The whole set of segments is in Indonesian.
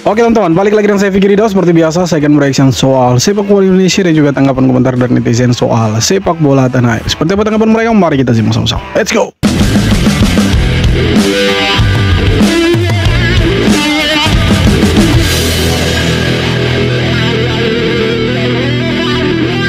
Oke teman-teman, balik lagi dengan saya Fikri Ridho. Seperti biasa saya akan mereaction soal sepak bola Indonesia dan juga tanggapan komentar dari netizen soal sepak bola tanah air. Seperti apa tanggapan mereka? Mari kita simak sama-sama. Let's go.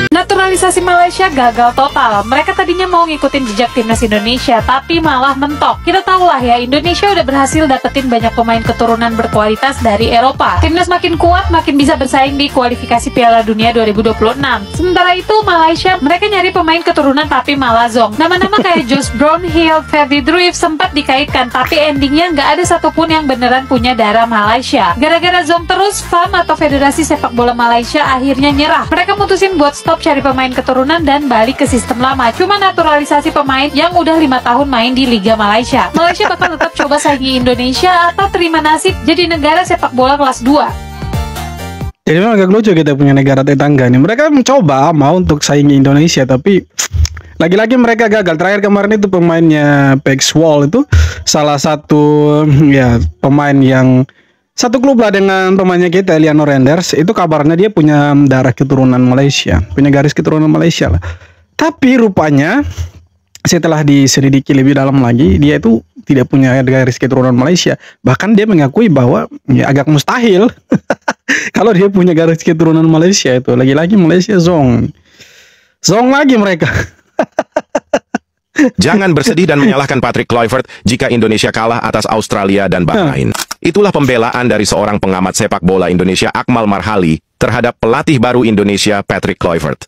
Naturalisasi Malaysia gagal total. Mereka tadinya mau ngikutin jejak timnas Indonesia, tapi malah mentok. Kita tahu lah ya, Indonesia udah berhasil dapetin banyak pemain keturunan berkualitas dari Eropa. Timnas makin kuat, makin bisa bersaing di kualifikasi Piala Dunia 2026. Sementara itu, Malaysia, mereka nyari pemain keturunan tapi malah zong. Nama-nama kayak Josh Brownhill, Ferdy Druif sempat dikaitkan, tapi endingnya nggak ada satupun yang beneran punya darah Malaysia. Gara-gara zong terus, FAM atau Federasi Sepak Bola Malaysia akhirnya nyerah. Mereka mutusin buat stop cari pemain keturunan dan balik ke sistem lama, cuma naturalisasi pemain yang udah 5 tahun main di Liga Malaysia. Malaysia bakal tetap coba saingi Indonesia atau terima nasib jadi negara sepak bola kelas 2. Jadi memang agak lucu kita punya negara tetangga nih. Mereka mencoba mau untuk saingi Indonesia, tapi lagi-lagi mereka gagal. Terakhir kemarin itu pemainnya Pex Wall itu salah satu ya pemain yang satu klub lah dengan pemainnya kita, Eliano Renders. Itu kabarnya dia punya darah keturunan Malaysia, punya garis keturunan Malaysia lah. Tapi rupanya setelah diselidiki lebih dalam lagi, dia itu tidak punya garis keturunan Malaysia. Bahkan dia mengakui bahwa ya agak mustahil kalau dia punya garis keturunan Malaysia itu. Lagi-lagi Malaysia zong lagi mereka. Jangan bersedih dan menyalahkan Patrick Kluivert jika Indonesia kalah atas Australia dan Bahrain. Itulah pembelaan dari seorang pengamat sepak bola Indonesia Akmal Marhali terhadap pelatih baru Indonesia Patrick Kluivert.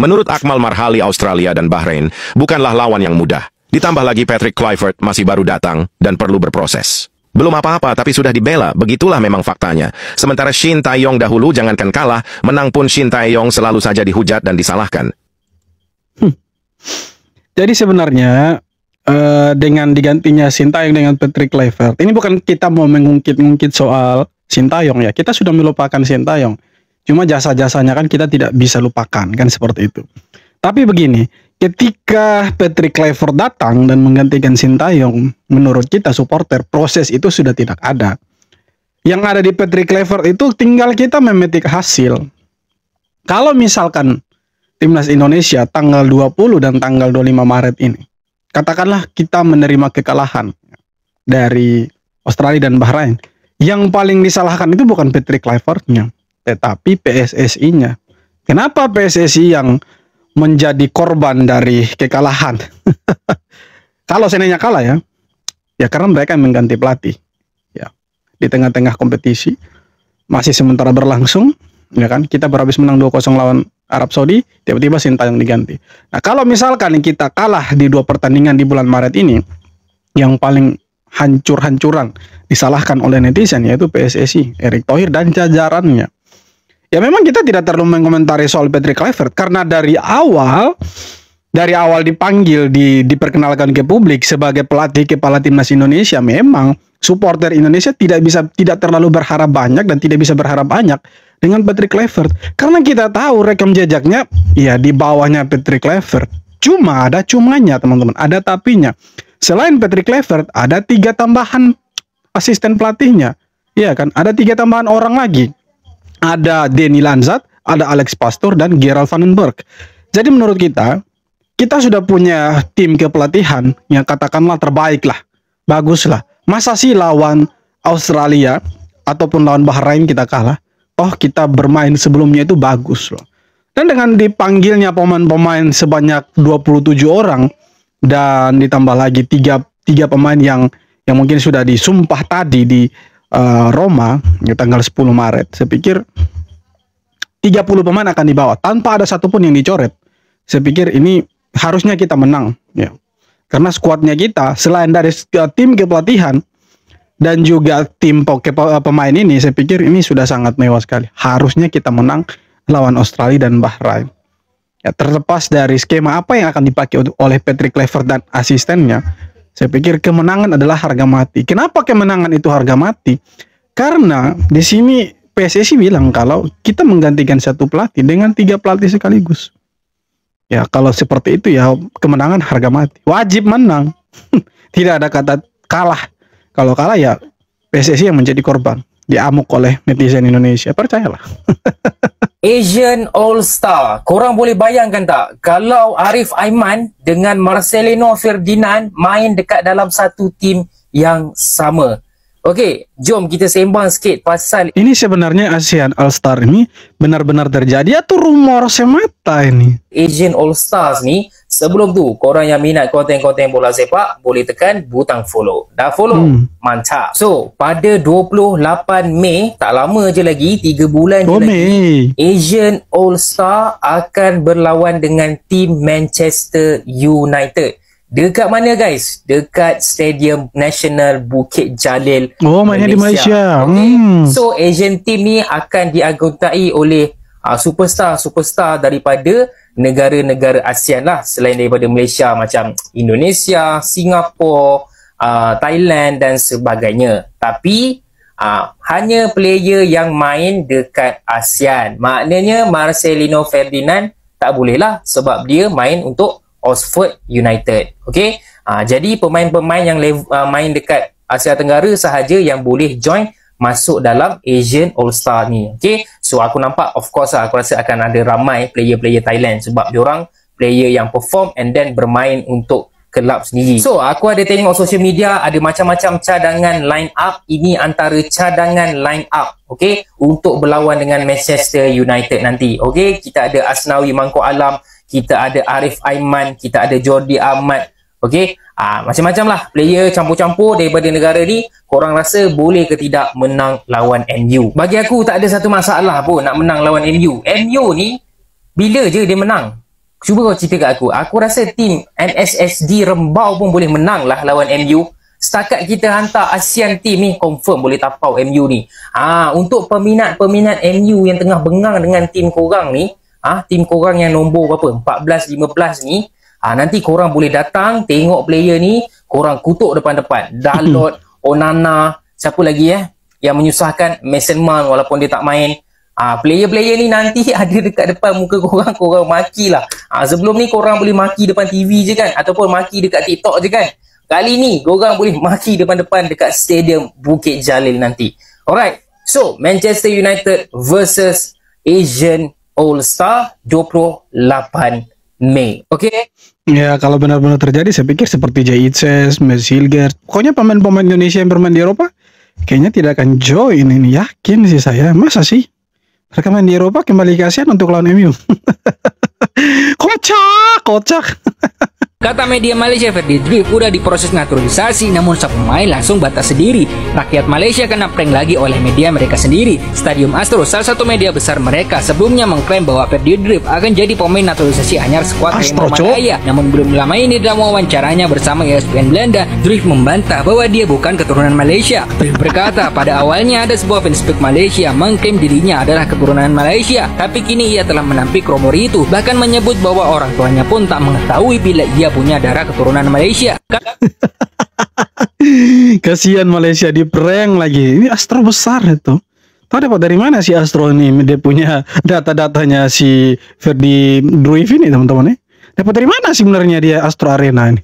Menurut Akmal Marhali, Australia dan Bahrain bukanlah lawan yang mudah. Ditambah lagi Patrick Kluivert masih baru datang dan perlu berproses. Belum apa-apa tapi sudah dibela, begitulah memang faktanya. Sementara Shin Tae-yong dahulu jangankan kalah, menang pun Shin Tae-yong selalu saja dihujat dan disalahkan. Jadi sebenarnya dengan digantinya Sintayong dengan Patrick Kluivert, ini bukan kita mau mengungkit-ungkit soal Sintayong ya. Kita sudah melupakan Sintayong. Cuma jasa-jasanya kan kita tidak bisa lupakan, kan seperti itu. Tapi begini, ketika Patrick Kluivert datang dan menggantikan Sintayong, menurut kita supporter, proses itu sudah tidak ada. Yang ada di Patrick Kluivert itu tinggal kita memetik hasil. Kalau misalkan Timnas Indonesia tanggal 20 dan tanggal 25 Maret ini, katakanlah kita menerima kekalahan dari Australia dan Bahrain, yang paling disalahkan itu bukan Patrick Kluivert-nya, tetapi PSSI-nya. Kenapa PSSI yang menjadi korban dari kekalahan? Kalau seandainya kalah ya karena mereka yang mengganti pelatih. Ya, di tengah-tengah kompetisi masih sementara berlangsung, ya kan? Kita berhabis menang 2-0 lawan Arab Saudi, tiba-tiba Sintayong diganti. Nah, kalau misalkan kita kalah di 2 pertandingan di bulan Maret ini, yang paling hancur-hancuran disalahkan oleh netizen yaitu PSSI, Erick Thohir dan jajarannya. Ya memang kita tidak terlalu mengomentari soal Patrick Kluivert karena dari awal dipanggil, diperkenalkan ke publik sebagai pelatih kepala timnas Indonesia, memang supporter Indonesia tidak terlalu berharap banyak dan tidak bisa berharap banyak dengan Patrick Kluivert karena kita tahu rekam jejaknya ya di bawahnya Patrick Kluivert. Cuma ada cumanya teman-teman, ada tapinya. Selain Patrick Kluivert ada 3 tambahan asisten pelatihnya. Iya kan, ada 3 tambahan orang lagi. Ada Denny Lanzat, ada Alex Pastoor dan Gerald Vandenberg. Jadi menurut kita sudah punya tim kepelatihan yang katakanlah terbaik lah, bagus lah. Masa sih lawan Australia ataupun lawan Bahrain kita kalah? Oh, kita bermain sebelumnya itu bagus loh. Dan dengan dipanggilnya pemain-pemain sebanyak 27 orang dan ditambah lagi tiga pemain yang mungkin sudah disumpah tadi di Roma di tanggal 10 Maret. Saya pikir 30 pemain akan dibawa tanpa ada satupun yang dicoret. Saya pikir ini harusnya kita menang ya. Karena skuadnya kita selain dari tim kepelatihan dan juga tim pemain ini, saya pikir ini sudah sangat mewah sekali. Harusnya kita menang lawan Australia dan Bahrain. Ya, terlepas dari skema apa yang akan dipakai oleh Patrick Kluivert dan asistennya, saya pikir kemenangan adalah harga mati. Kenapa kemenangan itu harga mati? Karena di sini PSSI bilang kalau kita menggantikan 1 pelatih dengan 3 pelatih sekaligus. Ya, kalau seperti itu ya kemenangan harga mati. Wajib menang. Tidak ada kata kalah. Kalau kalah ya PSSI yang menjadi korban, diamuk oleh netizen Indonesia. Percayalah. Asian All Star. Korang boleh bayangkan tak kalau Arif Aiman dengan Marcelino Ferdinand main dekat dalam satu tim yang sama. Okey, jom kita sembang sikit pasal Ini sebenarnya ASEAN All Star ini benar-benar terjadi atau rumor semata ini? Asian All Stars ni. Sebelum tu, korang yang minat konten-konten bola sepak boleh tekan butang follow. Dah follow? Mantap. So, pada 28 Mei, tak lama je lagi, 3 bulan je lagi, Asian All Star akan berlawan dengan tim Manchester United. Dekat mana guys? Dekat Stadium Nasional Bukit Jalil. Oh, mainnya di Malaysia. Okay. So, Asian team ni akan dianggotai oleh superstar-superstar daripada negara-negara ASEAN lah, selain daripada Malaysia macam Indonesia, Singapura, Thailand dan sebagainya. Tapi hanya player yang main dekat ASEAN. Maknanya Marcelino Ferdinand tak boleh lah sebab dia main untuk Oxford United. Okey. Jadi pemain-pemain yang main dekat Asia Tenggara sahaja yang boleh join masuk dalam Asian All Star ni. Okey. So aku nampak, of course aku rasa akan ada ramai player-player Thailand sebab diorang player yang perform and then bermain untuk kelab sendiri. So aku ada tengok social media, ada macam-macam cadangan line up. Ini antara cadangan line up, okey, untuk berlawan dengan Manchester United nanti. Okey, kita ada Asnawi Mangkuk Alam, kita ada Arif Aiman, kita ada Jordi Ahmad. Okey, macam-macam lah player campur-campur daripada negara ni. Korang rasa boleh ke tidak menang lawan MU? Bagi aku tak ada satu masalah pun nak menang lawan MU. MU ni bila je dia menang? Cuba kau cerita kat aku. Aku rasa tim NSSD Rembau pun boleh menang lah lawan MU. Setakat kita hantar ASEAN team ni, confirm boleh tapau MU ni. Untuk peminat-peminat MU yang tengah bengang dengan tim korang ni, tim korang yang nombor berapa? 14-15 ni, nanti korang boleh datang tengok player ni, korang kutuk depan-depan. Dalot, Onana, siapa lagi yang menyusahkan? Mason Mount walaupun dia tak main. Player-player ni nanti ada dekat depan muka korang, korang maki lah. Sebelum ni korang boleh maki depan TV je kan, ataupun maki dekat TikTok je kan. Kali ni korang boleh maki depan-depan dekat Stadium Bukit Jalil nanti. Alright, so Manchester United versus Asian All Star 28 Mei. Okay? Ya, kalau benar-benar terjadi, saya pikir seperti Jay Itzes, Messi Hilgert, pokoknya pemain-pemain Indonesia yang bermain di Eropa kayaknya tidak akan join ini. Yakin sih saya. Masa sih mereka main di Eropa kembali ke ASEAN untuk lawan MU? Kocak. Kata media Malaysia, Ferdi Drift udah diproses naturalisasi, namun sang pemain langsung batas sendiri. Rakyat Malaysia kena prank lagi oleh media mereka sendiri. Stadium Astro, salah satu media besar mereka, sebelumnya mengklaim bahwa Ferdi Drift akan jadi pemain naturalisasi anyar skuad Raymond Malaya. Namun belum lama ini dalam wawancaranya bersama ESPN Belanda, Drift membantah bahwa dia bukan keturunan Malaysia. Drift berkata pada awalnya ada sebuah fanspage Malaysia mengklaim dirinya adalah keturunan Malaysia, tapi kini ia telah menampik rumor itu, bahkan menyebut bahwa orang tuanya pun tak mengetahui bila ia punya darah keturunan Malaysia. Kasihan Malaysia di prank lagi. Ini Astro besar itu. Tahu dapat dari mana si Astro ini? Dia punya data-datanya si Ferdi Drift ini, teman-teman. Dapat dari mana sebenarnya dia Astro Arena ini?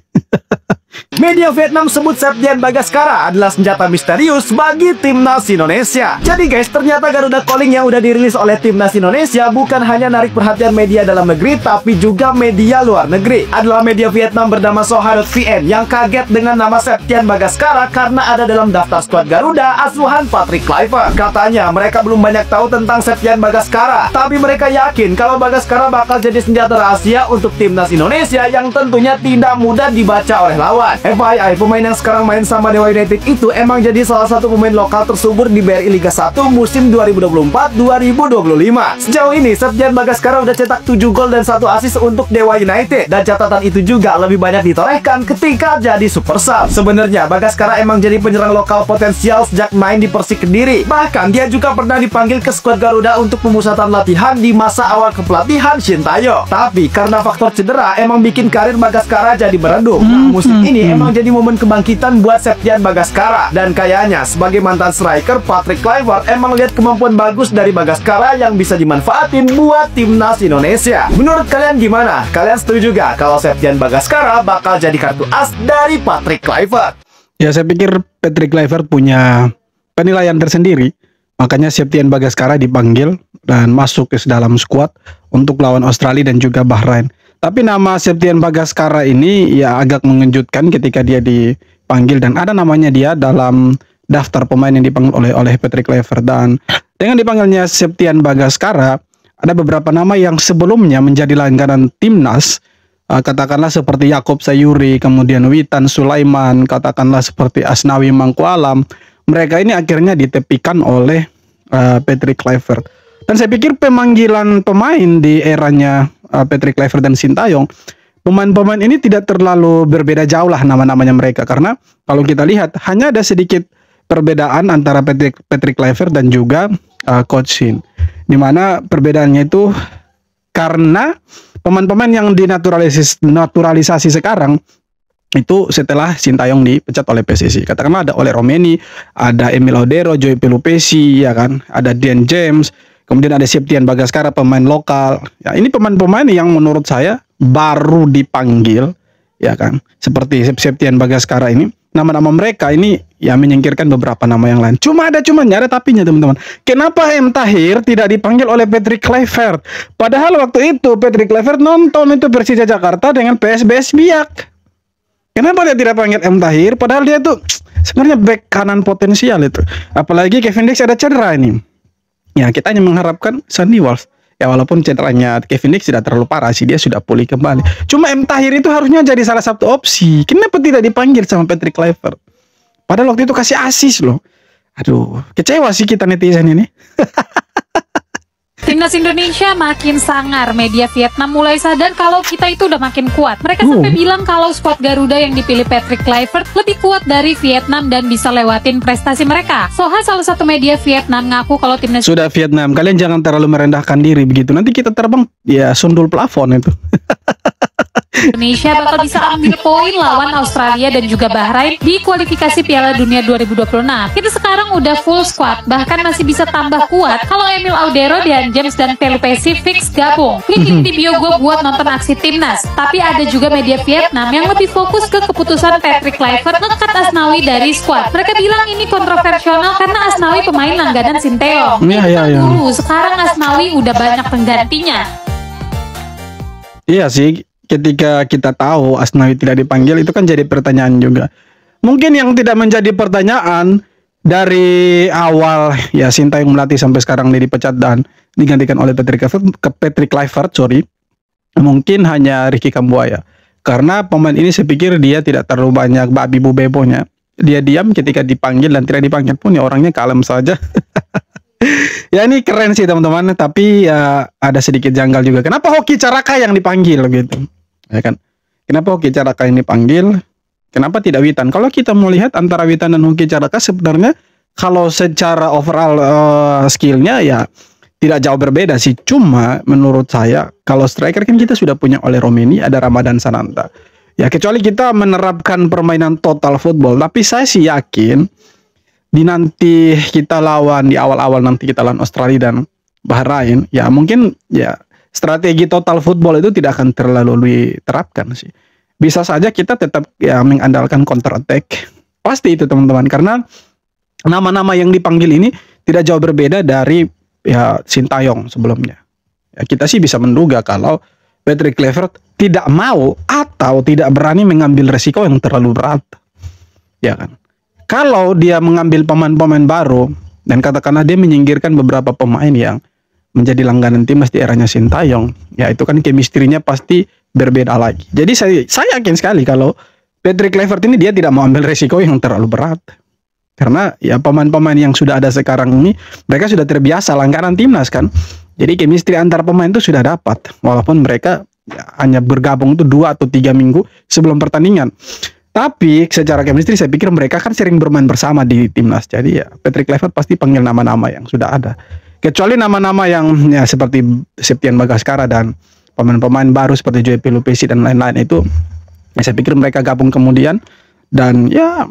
Media Vietnam sebut Septian Bagaskara adalah senjata misterius bagi timnas Indonesia. Jadi guys, ternyata Garuda Calling yang udah dirilis oleh timnas Indonesia bukan hanya narik perhatian media dalam negeri, tapi juga media luar negeri. Adalah media Vietnam bernama Soha.vn yang kaget dengan nama Septian Bagaskara karena ada dalam daftar skuad Garuda asuhan Patrick Kluivert. Katanya mereka belum banyak tahu tentang Septian Bagaskara, tapi mereka yakin kalau Bagaskara bakal jadi senjata rahasia untuk timnas Indonesia yang tentunya tidak mudah dibaca oleh lawan. FYI, pemain yang sekarang main sama Dewa United itu emang jadi salah satu pemain lokal tersubur di BRI Liga 1 musim 2024-2025. Sejauh ini, Septian Bagaskara udah cetak 7 gol dan 1 assist untuk Dewa United, dan catatan itu juga lebih banyak ditorehkan ketika jadi super sub. Sebenarnya, Bagaskara emang jadi penyerang lokal potensial sejak main di Persik Kediri. Bahkan, dia juga pernah dipanggil ke skuad Garuda untuk pemusatan latihan di masa awal kepelatihan Shin Tae-yong. Tapi, karena faktor cedera emang bikin karir Bagaskara jadi meredup. Nah, musim ini emang jadi momen kebangkitan buat Septian Bagaskara, dan kayaknya sebagai mantan striker Patrick Kluivert emang lihat kemampuan bagus dari Bagaskara yang bisa dimanfaatin buat timnas Indonesia. Menurut kalian gimana? Kalian setuju gak kalau Septian Bagaskara bakal jadi kartu as dari Patrick Kluivert? Ya, saya pikir Patrick Kluivert punya penilaian tersendiri. Makanya Septian Bagaskara dipanggil dan masuk ke dalam skuad untuk lawan Australia dan juga Bahrain. Tapi nama Septian Bagaskara ini ya agak mengejutkan ketika dia dipanggil dan ada namanya dia dalam daftar pemain yang dipanggil oleh Patrick Kluivert. Dan dengan dipanggilnya Septian Bagaskara, ada beberapa nama yang sebelumnya menjadi langganan timnas, katakanlah seperti Yaakob Sayuri, kemudian Witan Sulaiman, katakanlah seperti Asnawi Mangkualam. Mereka ini akhirnya ditepikan oleh Patrick Kluivert. Dan saya pikir pemanggilan pemain di eranya Patrick Kluivert dan Sintayong, pemain-pemain ini tidak terlalu berbeda jauh lah nama-namanya mereka. Karena kalau kita lihat hanya ada sedikit perbedaan antara Patrick Kluivert dan juga Coach Shin. Dimana perbedaannya itu karena pemain-pemain yang dinaturalisasi sekarang itu setelah Sintayong dipecat oleh PSSI. Katakanlah ada Ole Romeni, ada Emil Audero, Joey Pelupesi, ya kan, ada Dian James, kemudian ada Septian Bagaskara, pemain lokal. Ya, ini pemain-pemain yang menurut saya baru dipanggil, ya kan, seperti Septian Bagaskara ini. Nama-nama mereka ini ya menyingkirkan beberapa nama yang lain. Cuma ada tapinya, teman-teman. Kenapa M. Tahir tidak dipanggil oleh Patrick Kluivert? Padahal waktu itu Patrick Kluivert nonton itu Persija Jakarta dengan PSBS Biak. Kenapa dia tidak panggil M. Tahir? Padahal dia tuh sebenarnya back kanan potensial itu. Apalagi Kevin Dix ada cedera ini. Ya, kita hanya mengharapkan Sandy Walsh. Ya, walaupun cederanya Kevin Dix tidak terlalu parah sih, dia sudah pulih kembali. Cuma M. Tahir itu harusnya jadi salah satu opsi. Kenapa tidak dipanggil sama Patrick Kluivert? Padahal waktu itu kasih asis loh. Aduh, kecewa sih kita netizen ini. Timnas Indonesia makin sangar, media Vietnam mulai sadar kalau kita itu udah makin kuat. Mereka sampai bilang kalau skuad Garuda yang dipilih Patrick Kluivert lebih kuat dari Vietnam dan bisa lewatin prestasi mereka. Soha, salah satu media Vietnam, ngaku kalau timnas Sudah Vietnam, kalian jangan terlalu merendahkan diri begitu. Nanti kita terbang ya sundul plafon itu. Indonesia bakal bisa ambil poin lawan Australia dan juga Bahrain di kualifikasi Piala Dunia 2026. Kita sekarang udah full squad, bahkan masih bisa tambah kuat kalau Emil Audero, Dian James, dan Pelupesi fix gabung. Link di bio gue buat nonton aksi timnas. Tapi ada juga media Vietnam yang lebih fokus ke keputusan Patrick Kluivert ngekat Asnawi dari squad. Mereka bilang ini kontroversial karena Asnawi pemain langganan Sintayong. Dulu sekarang Asnawi udah banyak penggantinya. Iya sih. Ketika kita tahu Asnawi tidak dipanggil, itu kan jadi pertanyaan juga. Mungkin yang tidak menjadi pertanyaan dari awal ya Sintayong melatih sampai sekarang dia dipecat dan digantikan oleh Patrick Kluivert, mungkin hanya Ricky Kambuaya. Karena pemain ini saya pikir dia tidak terlalu banyak babi bu bebonya. Dia diam ketika dipanggil dan tidak dipanggil pun ya orangnya kalem saja. Ya ini keren sih teman-teman, tapi ya ada sedikit janggal juga. Kenapa Hoki Caraka yang dipanggil gitu? Ya kan? Kenapa Hoki Caraka yang dipanggil? Kenapa tidak Witan? Kalau kita melihat antara Witan dan Hoki Caraka sebenarnya kalau secara overall skillnya ya tidak jauh berbeda sih. Cuma menurut saya kalau striker kan kita sudah punya Ole Romeni, ada Ramadan Sananta. Ya kecuali kita menerapkan permainan total football. Tapi saya sih yakin di nanti kita lawan di awal-awal nanti kita lawan Australia dan Bahrain, ya mungkin ya strategi total football itu tidak akan terlalu diterapkan sih. Bisa saja kita tetap ya mengandalkan counter attack. Pasti itu teman-teman, karena nama-nama yang dipanggil ini tidak jauh berbeda dari ya Sintayong sebelumnya. Ya, kita sih bisa menduga kalau Patrick Kluivert tidak mau atau tidak berani mengambil resiko yang terlalu berat. Ya kan? Kalau dia mengambil pemain-pemain baru dan katakanlah dia menyingkirkan beberapa pemain yang menjadi langganan timnas di eranya Sintayong, ya itu kan chemistry-nya pasti berbeda lagi. Jadi saya yakin sekali kalau Patrick Kluivert ini dia tidak mau ambil resiko yang terlalu berat. Karena ya pemain-pemain yang sudah ada sekarang ini mereka sudah terbiasa langganan timnas kan. Jadi chemistry antar pemain itu sudah dapat walaupun mereka ya, hanya bergabung itu 2 atau 3 minggu sebelum pertandingan. Tapi secara chemistry saya pikir mereka kan sering bermain bersama di timnas. Jadi ya Patrick Kluivert pasti panggil nama-nama yang sudah ada. Kecuali nama-nama yang ya seperti Septian Bagaskara dan pemain-pemain baru seperti Joey Pelupesi dan lain-lain itu ya saya pikir mereka gabung kemudian dan ya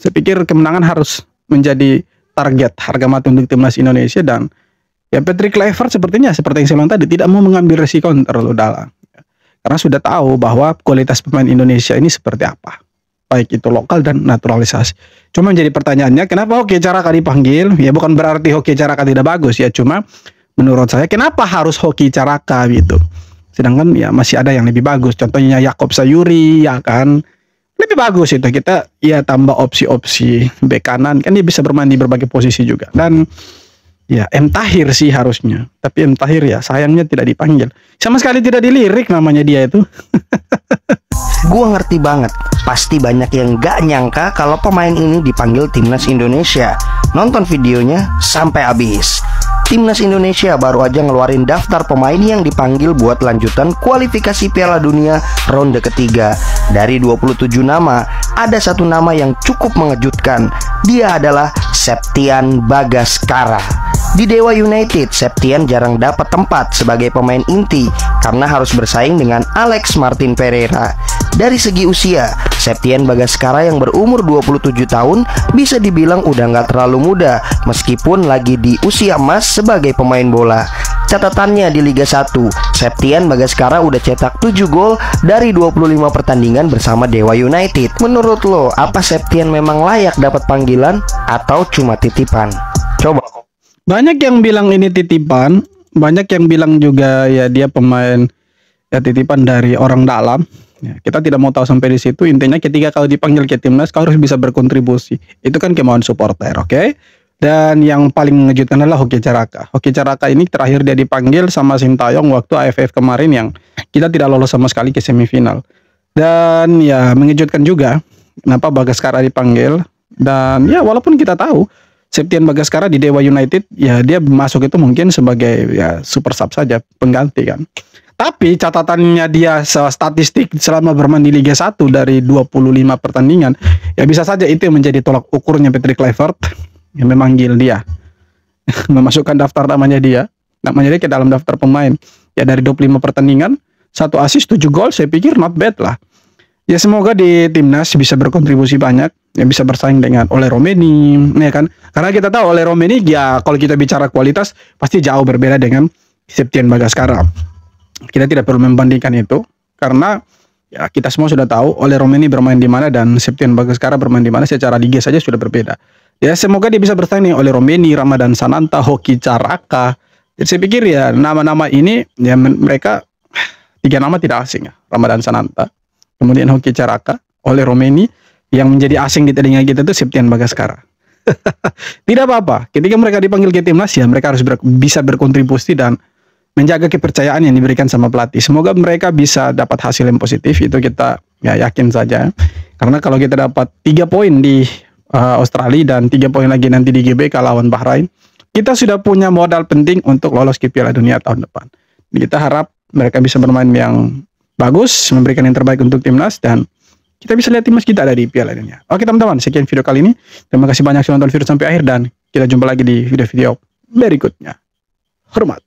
saya pikir kemenangan harus menjadi target harga mati untuk timnas Indonesia. Dan ya Patrick Kluivert sepertinya seperti yang saya bilang tadi tidak mau mengambil risiko terlalu dalam karena sudah tahu bahwa kualitas pemain Indonesia ini seperti apa. baik itu lokal dan naturalisasi. Cuma menjadi pertanyaannya, kenapa Hoki Caraka dipanggil? Ya bukan berarti Hoki Caraka tidak bagus ya, cuma menurut saya kenapa harus Hoki Caraka gitu. Sedangkan ya masih ada yang lebih bagus. Contohnya Yakob Sayuri ya kan. Lebih bagus itu, kita ya tambah opsi-opsi bek kanan kan, dia bisa bermain di berbagai posisi juga. Dan ya M. Tahir sih harusnya, tapi M. Tahir ya sayangnya tidak dipanggil, sama sekali tidak dilirik namanya dia itu. Gua ngerti banget, pasti banyak yang gak nyangka kalau pemain ini dipanggil Timnas Indonesia. Nonton videonya sampai habis. Timnas Indonesia baru aja ngeluarin daftar pemain yang dipanggil buat lanjutan kualifikasi Piala Dunia ronde ketiga. Dari 27 nama, ada satu nama yang cukup mengejutkan. Dia adalah Septian Bagaskara. Di Dewa United, Septian jarang dapat tempat sebagai pemain inti karena harus bersaing dengan Alex Martin Pereira. Dari segi usia, Septian Bagaskara yang berumur 27 tahun bisa dibilang udah gak terlalu muda meskipun lagi di usia emas sebagai pemain bola. Catatannya di Liga 1, Septian Bagaskara udah cetak 7 gol dari 25 pertandingan bersama Dewa United. Menurut lo, apa Septian memang layak dapat panggilan atau cuma titipan? Coba. Banyak yang bilang ini titipan, banyak yang bilang juga ya dia pemain ya titipan dari orang dalam. Ya, kita tidak mau tahu sampai di situ. Intinya ketika kau dipanggil ke timnas, kau harus bisa berkontribusi. Itu kan kemauan supporter, oke? Dan yang paling mengejutkan adalah Hoki Caraka. Hoki Caraka ini terakhir dia dipanggil sama Sintayong waktu AFF kemarin yang kita tidak lolos sama sekali ke semifinal. Dan ya mengejutkan juga kenapa Bagaskara dipanggil. Dan ya walaupun kita tahu Septian Bagaskara di Dewa United ya dia masuk itu mungkin sebagai ya super sub saja, pengganti kan. Tapi catatannya dia statistik selama bermain di Liga 1 dari 25 pertandingan, ya bisa saja itu yang menjadi tolak ukurnya Patrick Kluivert yang memanggil dia. Memasukkan daftar namanya dia ke dalam daftar pemain. Ya dari 25 pertandingan, 1 assist, 7 gol, saya pikir not bad lah. Ya semoga di timnas bisa berkontribusi banyak, ya bisa bersaing dengan Ole Romeni, ya kan? Karena kita tahu Ole Romeni ya kalau kita bicara kualitas pasti jauh berbeda dengan Septian Bagaskara. Kita tidak perlu membandingkan itu karena ya kita semua sudah tahu Ole Romeni bermain di mana dan Septian Bagaskara bermain di mana, secara liga saja sudah berbeda. Ya semoga dia bisa bersaing dengan Ole Romeni, Ramadan Sananta, Hoki Caraka. Jadi saya pikir ya nama-nama ini ya mereka 3 nama tidak asing ya. Ramadan Sananta, kemudian Hoki Caraka, Ole Romeni, yang menjadi asing di telinga kita itu Septian Bagaskara. Tidak apa-apa, ketika mereka dipanggil ke timnas ya mereka harus bisa berkontribusi dan menjaga kepercayaan yang diberikan sama pelatih. Semoga mereka bisa dapat hasil yang positif, itu kita ya yakin saja. Karena kalau kita dapat 3 poin di Australia dan 3 poin lagi nanti di GBK lawan Bahrain, kita sudah punya modal penting untuk lolos ke Piala Dunia tahun depan. Kita harap mereka bisa bermain yang bagus, memberikan yang terbaik untuk timnas, dan kita bisa lihat timnas kita ada di Piala Dunia. Oke teman-teman, sekian video kali ini. Terima kasih banyak sudah nonton video sampai akhir dan kita jumpa lagi di video-video berikutnya. Hormat.